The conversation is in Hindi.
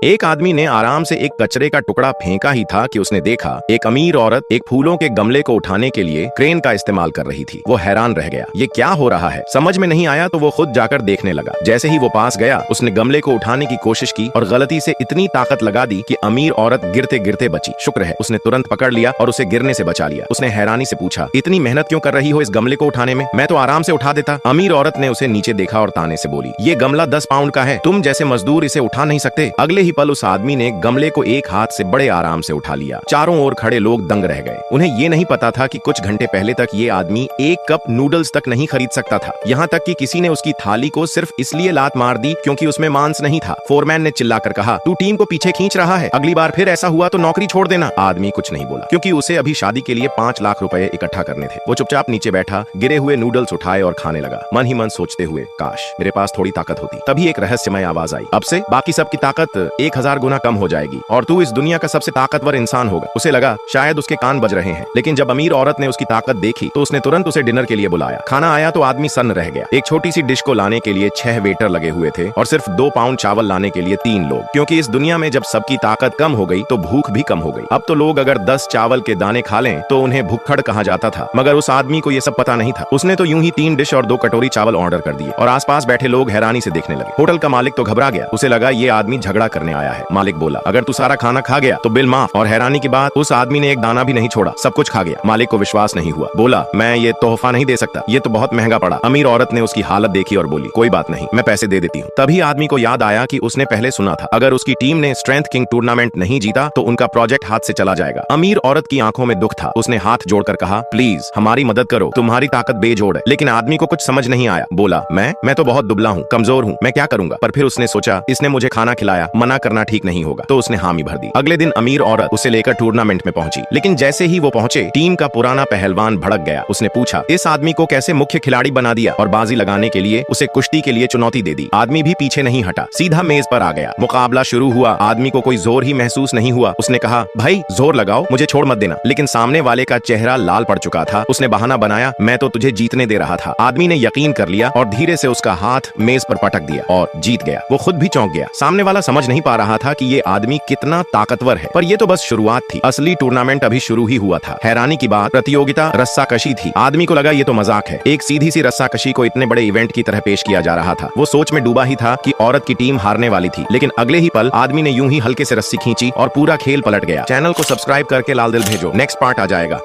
एक आदमी ने आराम से एक कचरे का टुकड़ा फेंका ही था कि उसने देखा एक अमीर औरत एक फूलों के गमले को उठाने के लिए क्रेन का इस्तेमाल कर रही थी। वो हैरान रह गया, ये क्या हो रहा है? समझ में नहीं आया तो वो खुद जाकर देखने लगा। जैसे ही वो पास गया, उसने गमले को उठाने की कोशिश की और गलती से इतनी ताकत लगा दी कि अमीर औरत गिरते गिरते बची। शुक्र है उसने तुरंत पकड़ लिया और उसे गिरने से बचा लिया। उसने हैरानी से पूछा, इतनी मेहनत क्यों कर रही हो इस गमले को उठाने में? मैं तो आराम से उठा देता। अमीर औरत ने उसे नीचे देखा और ताने से बोली, ये गमला 10 पाउंड का है, तुम जैसे मजदूर इसे उठा नहीं सकते। अगले ही पल उस आदमी ने गमले को एक हाथ से बड़े आराम से उठा लिया। चारों ओर खड़े लोग दंग रह गए। उन्हें ये नहीं पता था कि कुछ घंटे पहले तक ये आदमी एक कप नूडल्स तक नहीं खरीद सकता था। यहाँ तक कि किसी ने उसकी थाली को सिर्फ इसलिए लात मार दी क्योंकि उसमें मांस नहीं था। फोरमैन ने चिल्लाकर कहा, तू टीम को पीछे खींच रहा है, अगली बार फिर ऐसा हुआ तो नौकरी छोड़ देना। आदमी कुछ नहीं बोला क्योंकि उसे अभी शादी के लिए 5 लाख रुपए इकट्ठा करने थे। वो चुपचाप नीचे बैठा, गिरे हुए नूडल्स उठाए और खाने लगा, मन ही मन सोचते हुए, काश मेरे पास थोड़ी ताकत होती। तभी एक रहस्यमय आवाज आई, अब से बाकी सबकी ताकत 1000 गुना कम हो जाएगी और तू इस दुनिया का सबसे ताकतवर इंसान होगा। उसे लगा शायद उसके कान बज रहे हैं, लेकिन जब अमीर औरत ने उसकी ताकत देखी तो उसने तुरंत उसे डिनर के लिए बुलाया। खाना आया तो आदमी सन्न रह गया। एक छोटी सी डिश को लाने के लिए 6 वेटर लगे हुए थे और सिर्फ 2 पाउंड चावल लाने के लिए 3 लोग, क्योंकि इस दुनिया में जब सबकी ताकत कम हो गई तो भूख भी कम हो गई। अब तो लोग अगर 10 चावल के दाने खा लें तो उन्हें भुक्खड़ कहा जाता था, मगर उस आदमी को ये सब पता नहीं था। उसने तो यूं ही 3 डिश और 2 कटोरी चावल ऑर्डर कर दिए और आसपास बैठे लोग हैरानी से देखने लगे। होटल का मालिक तो घबरा गया, उसे लगा ये आदमी झगड़ा करने आया है। मालिक बोला, अगर तू सारा खाना खा गया तो बिल माफ। और हैरानी की बात, उस आदमी ने एक दाना भी नहीं छोड़ा, सब कुछ खा गया। मालिक को विश्वास नहीं हुआ, बोला, मैं ये तोहफा नहीं दे सकता, ये तो बहुत महंगा पड़ा। अमीर औरत ने उसकी हालत देखी और बोली, कोई बात नहीं, मैं पैसे दे देती हूँ। तभी आदमी को याद आया कि उसने पहले सुना था, अगर उसकी टीम ने स्ट्रेंथ किंग टूर्नामेंट नहीं जीता तो उनका प्रोजेक्ट हाथ से चला जाएगा। अमीर औरत की आंखों में दुख था। उसने हाथ जोड़कर कहा, प्लीज हमारी मदद करो, तुम्हारी ताकत बेजोड़ है। लेकिन आदमी को कुछ समझ नहीं आया। बोला, मैं तो बहुत दुबला हूँ, कमजोर हूँ, मैं क्या करूंगा? पर फिर उसने सोचा, इसने मुझे खाना खिलाया, मना करना ठीक नहीं होगा, तो उसने हामी भर दी। अगले दिन अमीर औरत उसे लेकर टूर्नामेंट में पहुंची, लेकिन जैसे ही वो पहुंचे, टीम का पुराना पहलवान भड़क गया। उसने पूछा, इस आदमी को कैसे मुख्य खिलाड़ी बना दिया और बाजी लगाने के लिए उसे कुश्ती के लिए चुनौती दे दी। आदमी भी पीछे नहीं हटा, सीधा मेज पर आ गया। मुकाबला शुरू हुआ। आदमी को कोई जोर ही महसूस नहीं हुआ। उसने कहा, भाई जोर लगाओ, मुझे छोड़ मत देना। लेकिन सामने वाले का चेहरा लाल पड़ चुका था। उसने बहाना बनाया, मैं तो तुझे जीतने दे रहा था। आदमी ने यकीन कर लिया और धीरे से उसका हाथ मेज पर पटक दिया और जीत गया। वो खुद भी चौंक गया। सामने वाला समझ नहीं पा रहा था कि ये आदमी कितना ताकतवर है, पर ये तो बस शुरुआत थी। असली टूर्नामेंट अभी शुरू ही हुआ था। हैरानी की बात, प्रतियोगिता रस्साकशी थी। आदमी को लगा ये तो मजाक है, एक सीधी सी रस्साकशी को इतने बड़े इवेंट की तरह पेश किया जा रहा था। वो सोच में डूबा ही था कि औरत की टीम हारने वाली थी, लेकिन अगले ही पल आदमी ने यूं ही हल्के से रस्सी खींची और पूरा खेल पलट गया। चैनल को सब्सक्राइब करके लाल दिल भेजो, नेक्स्ट पार्ट आ जाएगा।